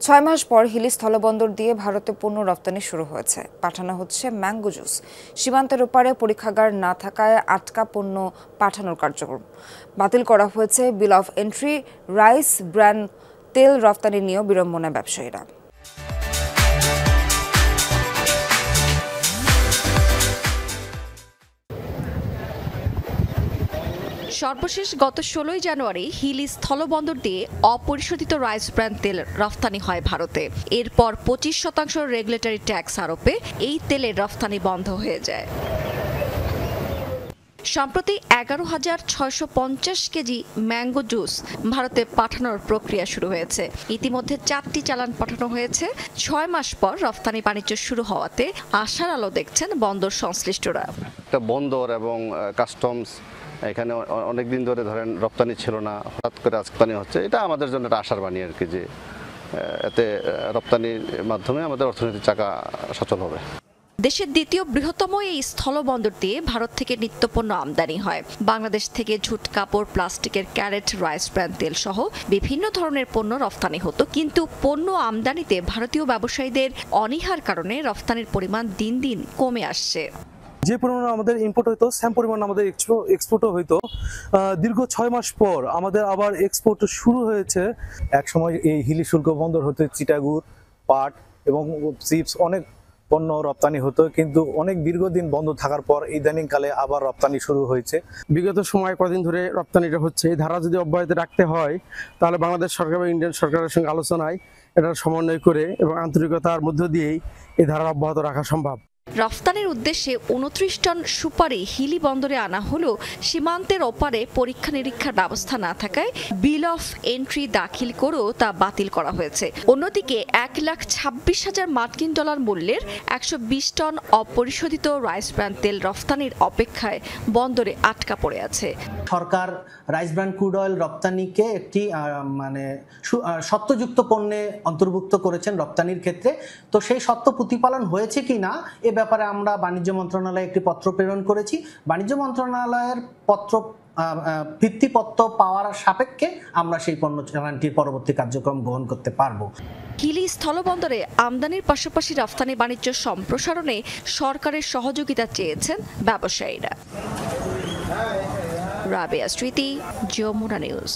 6 মাস পর হিলি স্থলবন্দর দিয়ে ভারতে পণ্য রপ্তানি শুরু হয়েছে। পাঠানো হচ্ছে ম্যাঙ্গো জুস। সীমান্তের ওপারে পরীক্ষাগার না থাকায় আটকা পণ্য পাঠানোর কার্যক্রম বাতিল করা হয়েছে। বিল অফ এন্ট্রি রাইস ব্র্যান তেল রপ্তানি নিয়েও বিড়ম্বনায় ব্যবসায়ীরা। সর্বশেষ গত 16 জানুয়ারি হিলি স্থলবন্দর দিয়ে অপরিশোধিত রাইস ব্র্যান্ড তেল রফতানি হয় ভারতে। এরপর 25% রেগুলেটরি ট্যাক্স আরোপে এই তেলের রফতানি বন্ধ হয়ে যায়। সম্প্রতি 11,650 কেজি ম্যাঙ্গো জুস ভারতে পাঠানোর প্রক্রিয়া শুরু হয়েছে। ইতিমধ্যে 4টি চালান পাঠানো হয়েছে। 6 মাস পর রফতানি বাণিজ্য শুরু হওয়াতে আশার আলো দেখছেন বন্দর সংশ্লিষ্টরা। একটা বন্দর এবং কাস্টমস এখানে অনেকদিন ধরে ধরেন রপ্তানি ছিল না, হঠাৎ করে রপ্তানি হচ্ছে, এটা আমাদের জন্য একটা আশার বাণী আর কি, যে এতে রপ্তানির মাধ্যমে আমাদের অর্থনৈতিক চাকা সচল হবে। দেশের দ্বিতীয় বৃহত্তম এই স্থলবন্দর দিয়ে ভারত থেকে নিত্যপণ্য আমদানি হয়। বাংলাদেশ থেকে ঝুট কাপড়, প্লাস্টিকের ক্যারেট, রাইস ব্র্যান্ড তেল সহ বিভিন্ন ধরনের পণ্য রফতানি হতো, কিন্তু পণ্য আমদানিতে ভারতীয় ব্যবসায়ীদের অনীহার কারণে রফতানির পরিমাণ দিন দিন কমে আসছে। যে পরিমাণ আমাদের ইম্পোর্ট হইতো সেম পরিমাণ আমাদের এক্সপোর্টও হইতো। দীর্ঘ 6 মাস পর আমাদের আবার এক্সপোর্ট শুরু হয়েছে। এক সময় এই হিলি শুল্ক বন্দর হতে চিটাগুড়, পাট এবং চিপস অনেক পণ্য রপ্তানি হতো, কিন্তু অনেক দীর্ঘদিন বন্ধ থাকার পর ইদানিংকালে আবার রপ্তানি শুরু হয়েছে। বিগত সময় কদিন ধরে রপ্তানিটা হচ্ছে। এই ধারা যদি অব্যাহত রাখতে হয় তাহলে বাংলাদেশ সরকার বা ইন্ডিয়ান সরকারের সঙ্গে আলোচনায় এটার সমন্বয় করে এবং আন্তরিকতার মধ্য দিয়েই এই ধারা অব্যাহত রাখা সম্ভব। রফতানির উদ্দেশ্যে 29 টন সুপারি হিলি বন্দরে আনা হলেও সীমান্তের ওপারে পরীক্ষা নিরীক্ষার ব্যবস্থা না থাকায় বিল অফ এন্ট্রি দাখিল করেও তা বাতিল করা হয়েছে। অন্যদিকে 1,26,000 মার্কিন ডলার মূল্যের 120 টন অপরিশোধিত রাইস ব্র্যান্ড তেল রফতানির অপেক্ষায় বন্দরে আটকা পড়ে আছে। সরকার রাইস ব্র্যান্ড ক্রুড অয়েল রপ্তানিকে একটি সত্যযুক্ত পণ্যে অন্তর্ভুক্ত করেছেন রপ্তানির ক্ষেত্রে। তো সেই সত্য প্রতিপালন হয়েছে কি না এ ব্যাপারে আমরা বাণিজ্য মন্ত্রণালয়ে একটি পত্র প্রেরণ করেছি। বাণিজ্য মন্ত্রণালয়ের ভিত্তিপত্র পাওয়ার সাপেক্ষে আমরা সেই পণ্য চালানটির পরবর্তী কার্যক্রম গ্রহণ করতে পারব। হিলি স্থলবন্দরে আমদানির পাশাপাশি রফতানি বাণিজ্য সম্প্রসারণে সরকারের সহযোগিতা চেয়েছেন ব্যবসায়ীরা। রাবেয়া স্মৃতি, যমুনা নিউজ।